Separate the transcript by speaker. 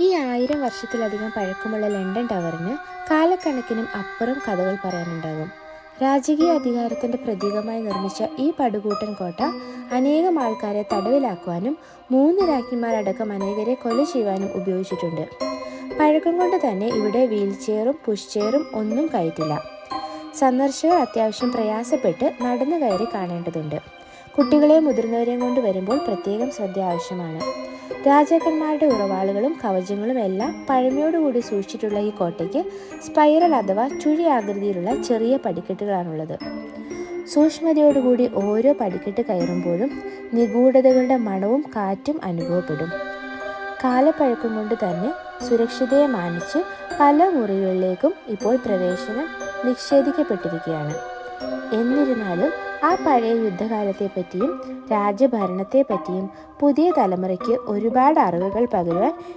Speaker 1: ഈ 1000 വർഷത്തിലധികം പഴക്കമുള്ള ലണ്ടൻ ടവറിന് കാലക്കണക്കിനും അപ്പുറം കഥകൾ പറയാനുണ്ടാകും. രാജകീയ അധികാരത്തിന്റെ പ്രതീകമായി നിർമ്മിച്ച ഈ പടുകൂട്ടൻ കോട്ട അനേകം ആൾക്കാരെ തടവിലാക്കുവാനും 3 രാജ്ഞിമാരടക്കം അനേകരെ കൊല ചെയ്യുവാനും ഉപയോഗിച്ചിട്ടുണ്ട്. പഴക്കം കൊണ്ട് തന്നെ ഇവിടെ വീൽചെയറും പുഷ്ചെയറും ഒന്നും കയറ്റില്ല. സന്ദർശകർ അത്യാവശ്യം പ്രയാസപ്പെട്ട് നടന്നു കയറി കാണേണ്ടതുണ്ട്. കുട്ടികളെയും മുതിർന്നവരെയും കൊണ്ട് വരുമ്പോൾ പ്രത്യേകം ശ്രദ്ധ ആവശ്യമാണ്. രാജാക്കന്മാരുടെ ഉറവാളുകളും കവചങ്ങളും എല്ലാം പഴമയോടുകൂടി സൂക്ഷിച്ചിട്ടുള്ള ഈ കോട്ടയ്ക്ക് സ്പൈറൽ അഥവാ ചുഴി ആകൃതിയിലുള്ള ചെറിയ പടിക്കെട്ടുകളാണുള്ളത്. സൂക്ഷ്മതയോടുകൂടി ഓരോ പടിക്കെട്ട് കയറുമ്പോഴും നിഗൂഢതകളുടെ മണവും കാറ്റും അനുഭവപ്പെടും. കാലപ്പഴക്കം കൊണ്ട് തന്നെ സുരക്ഷിതയെ മാനിച്ച് പല മുറികളിലേക്കും ഇപ്പോൾ പ്രവേശനം നിഷേധിക്കപ്പെട്ടിരിക്കുകയാണ്. എന്നിരുന്നാലും ആ പഴയ യുദ്ധകാലത്തെപ്പറ്റിയും രാജ്യഭരണത്തെപ്പറ്റിയും പുതിയ തലമുറയ്ക്ക് ഒരുപാട് അറിവുകൾ പകരുവാൻ